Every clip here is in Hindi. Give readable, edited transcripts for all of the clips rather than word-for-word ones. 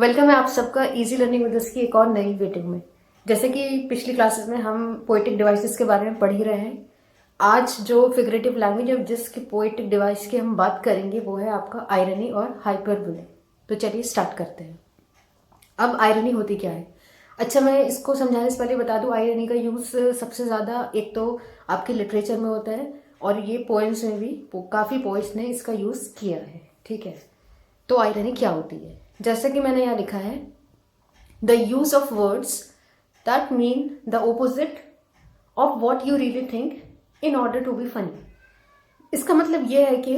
वेलकम है आप सबका इजी लर्निंग विद अस की एक और नई वीडियो में। जैसे कि पिछली क्लासेस में हम पोएटिक डिवाइसेस के बारे में पढ़ ही रहे हैं। आज जो फिगरेटिव लैंग्वेज और जिसकी पोएटिक डिवाइस की हम बात करेंगे वो है आपका आयरनी और हाइपरबोले। तो चलिए स्टार्ट करते हैं। अब आयरनी होती क्या है? अच्छा, मैं इसको समझाने से पहले बता दूं, आयरनी का यूज़ सबसे ज़्यादा एक तो आपके लिटरेचर में होता है और ये पोएम्स में भी काफ़ी पोइट्स ने इसका यूज़ किया है। ठीक है, तो आयरनी क्या होती है? जैसे कि मैंने यहाँ लिखा है, the use of words that mean the opposite of what you really think in order to be funny. इसका मतलब यह है कि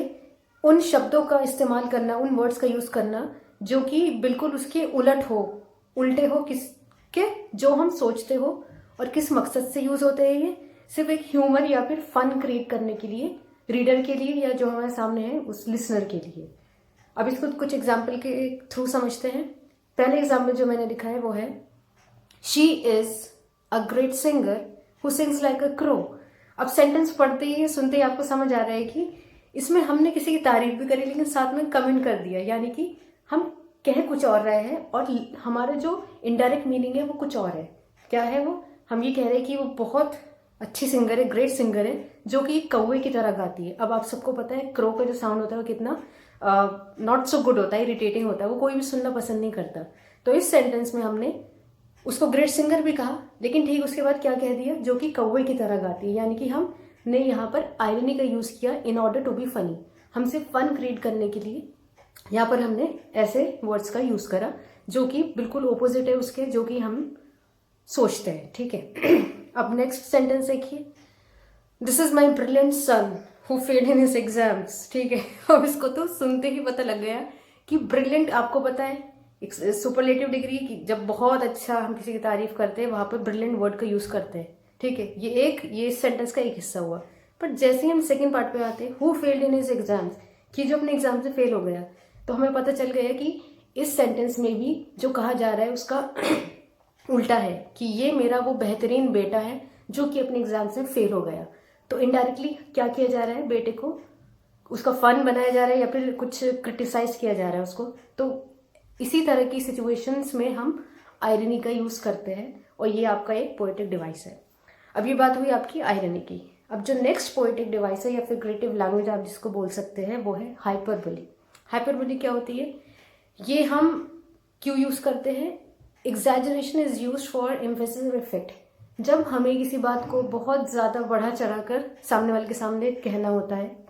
उन शब्दों का इस्तेमाल करना, उन वर्ड्स का यूज करना जो कि बिल्कुल उसके उलट हो, उल्टे हो किसके जो हम सोचते हो। और किस मकसद से यूज होते हैं? ये सिर्फ एक ह्यूमर या फिर फन क्रिएट करने के लिए, रीडर के लिए या जो हमारे सामने है उस लिसनर के लिए। अब इसको कुछ एग्जाम्पल के थ्रू समझते हैं। पहले एग्जाम्पल जो मैंने लिखा है वो है, she is a great singer who sings like a crow. अब सेंटेंस पढ़ते ही सुनते ही आपको समझ आ रहा है कि इसमें हमने किसी की तारीफ भी करी लेकिन साथ में कमेंट कर दिया, यानी कि हम कह कुछ और रहे हैं और हमारा जो इनडायरेक्ट मीनिंग है वो कुछ और है। क्या है वो? हम ये कह रहे हैं कि वो बहुत अच्छी सिंगर है, ग्रेट सिंगर है, जो कि कौवे की तरह गाती है। अब आप सबको पता है क्रो का जो साउंड होता है वो कितना नॉट सो गुड होता है, इरिटेटिंग होता है, वो कोई भी सुनना पसंद नहीं करता। तो इस सेंटेंस में हमने उसको ग्रेट सिंगर भी कहा, लेकिन ठीक उसके बाद क्या कह दिया, जो कि कौवे की तरह गाती है। यानी कि हमने यहाँ पर आयरनी का यूज किया in order to be funny. हम सिर्फ फन क्रिएट करने के लिए यहाँ पर हमने ऐसे वर्ड्स का यूज करा जो कि बिल्कुल ओपोजिट है उसके जो कि हम सोचते हैं। ठीक है अब नेक्स्ट सेंटेंस देखिए, this is my brilliant son who failed in his exams. ठीक है, अब इसको तो सुनते ही पता लग गया कि ब्रिलियंट, आपको पता है एक सुपरलेटिव डिग्री की, जब बहुत अच्छा हम किसी की तारीफ करते हैं वहां पर ब्रिलियंट वर्ड का यूज करते हैं। ठीक है, ये इस सेंटेंस का एक हिस्सा हुआ। पर जैसे ही हम सेकेंड पार्ट पे आते हैं, who failed in his exams, कि जो अपने एग्जाम से फेल हो गया, तो हमें पता चल गया कि इस सेंटेंस में भी जो कहा जा रहा है उसका उल्टा है कि ये मेरा वो बेहतरीन बेटा है जो कि अपने एग्जाम से फेल हो गया। तो इनडायरेक्टली क्या किया जा रहा है, बेटे को उसका फन बनाया जा रहा है या फिर कुछ क्रिटिसाइज किया जा रहा है उसको। तो इसी तरह की सिचुएशंस में हम आयरनी का यूज करते हैं और ये आपका एक पोएटिक डिवाइस है। अब ये बात हुई आपकी आयरनी की। अब जो नेक्स्ट पोएटिक डिवाइस है या फिर क्रिएटिव लैंग्वेज आप जिसको बोल सकते हैं वो है हाइपरबोली। हाइपरबोली क्या होती है? ये हम क्यों यूज करते हैं? Exaggeration is use for emphasis effect. जब हमें किसी बात को बहुत ज़्यादा बढ़ा चढ़ाकर सामने वाले के सामने कहना होता है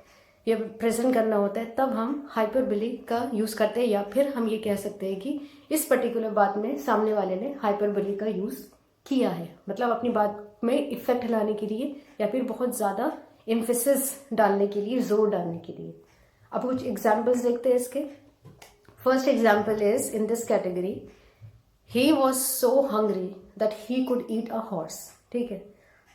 या प्रेजेंट करना होता है, तब हम हाइपरबोली का यूज़ करते हैं। या फिर हम ये कह सकते हैं कि इस पर्टिकुलर बात में सामने वाले ने हाइपरबोली का यूज़ किया है, मतलब अपनी बात में इफेक्ट लाने के लिए या फिर बहुत ज़्यादा एम्फेसिस डालने के लिए, जोर डालने के लिए। अब कुछ एग्जाम्पल्स देखते हैं इसके। First example is in this category, he was so hungry that he could eat a horse। ठीक है,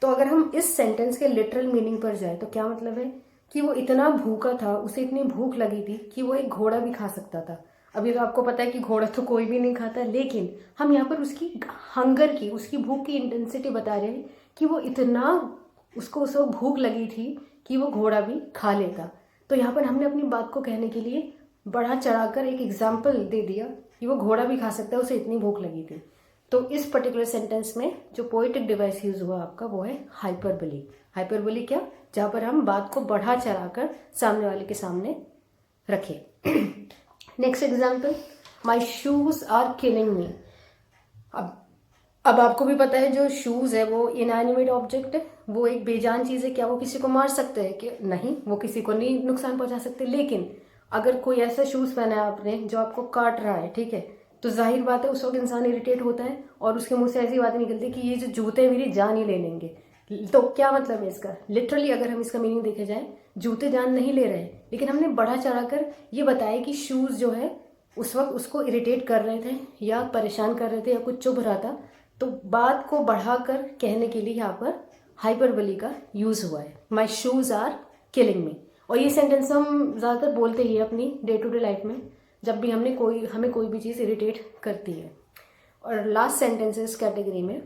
तो अगर हम इस सेंटेंस के लिटरल मीनिंग पर जाए तो क्या मतलब है कि वो इतना भूखा था, उसे इतनी भूख लगी थी कि वो एक घोड़ा भी खा सकता था। अभी तो आपको पता है कि घोड़ा तो कोई भी नहीं खाता, लेकिन हम यहाँ पर उसकी हंगर की, उसकी भूख की इंटेंसिटी बता रहे हैं कि वो इतना, उसको उस वक्त भूख लगी थी कि वो घोड़ा भी खा लेता। तो यहाँ पर हमने अपनी बात को कहने के लिए बढ़ा चढ़ाकर एक एग्जाम्पल दे दिया कि वो घोड़ा भी खा सकता है, उसे इतनी भूख लगी थी। तो इस पर्टिकुलर सेंटेंस में जो पोएटिक डिवाइस यूज हुआ आपका वो है हाइपरबोली। हाइपरबोली क्या? जहां पर हम बात को बढ़ा चढ़ाकर सामने वाले के सामने रखें। Next example, my shoes are killing me. अब आपको भी पता है जो शूज है वो इनएनिमेट ऑब्जेक्ट है, वो एक बेजान चीज है। क्या वो किसी को मार सकते हैं? कि नहीं, वो किसी को नहीं नुकसान पहुंचा सकते। लेकिन अगर कोई ऐसा शूज पहना है आपने जो आपको काट रहा है, ठीक है, तो जाहिर बात है उस वक्त इंसान इरिटेट होता है और उसके मुंह से ऐसी बातें निकलती है कि ये जो जूते मेरी जान ही ले लेंगे। तो क्या मतलब है इसका? लिटरली अगर हम इसका मीनिंग देखे जाए, जूते जान नहीं ले रहे, लेकिन हमने बढ़ा चढ़ाकर ये बताया कि शूज जो है उस वक्त उसको इरिटेट कर रहे थे या परेशान कर रहे थे या कुछ चुभ रहा था। तो बात को बढ़ाकर कहने के लिए यहाँ पर हाइपरबोली का यूज हुआ है। My shoes are killing me. और ये सेंटेंस हम ज़्यादातर बोलते ही अपनी डे टू डे लाइफ में, जब भी हमें कोई भी चीज़ इरिटेट करती है। और लास्ट सेंटेंस इस कैटेगरी में,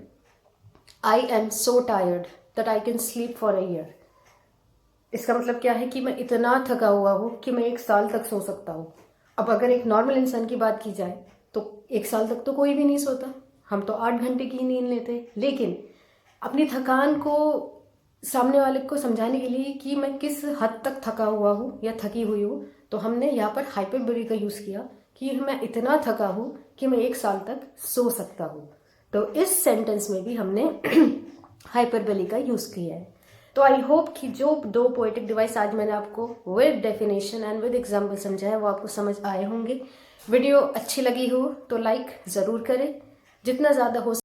I am so tired that I can sleep for a year. इसका मतलब क्या है कि मैं इतना थका हुआ हूँ कि मैं 1 साल तक सो सकता हूँ। अब अगर एक नॉर्मल इंसान की बात की जाए तो 1 साल तक तो कोई भी नहीं सोता, हम तो 8 घंटे की नींद लेते। लेकिन अपनी थकान को सामने वाले को समझाने के लिए कि मैं किस हद तक थका हुआ हूँ या थकी हुई हूँ, तो हमने यहाँ पर हाइपरबोली का यूज़ किया कि मैं इतना थका हूँ कि मैं 1 साल तक सो सकता हूँ। तो इस सेंटेंस में भी हमने हाइपरबोली का यूज़ किया है। तो आई होप कि जो 2 पोएटिक डिवाइस आज मैंने आपको with definition and with example समझाया वो आपको समझ आए होंगे। वीडियो अच्छी लगी हो तो लाइक ज़रूर करें, जितना ज़्यादा हो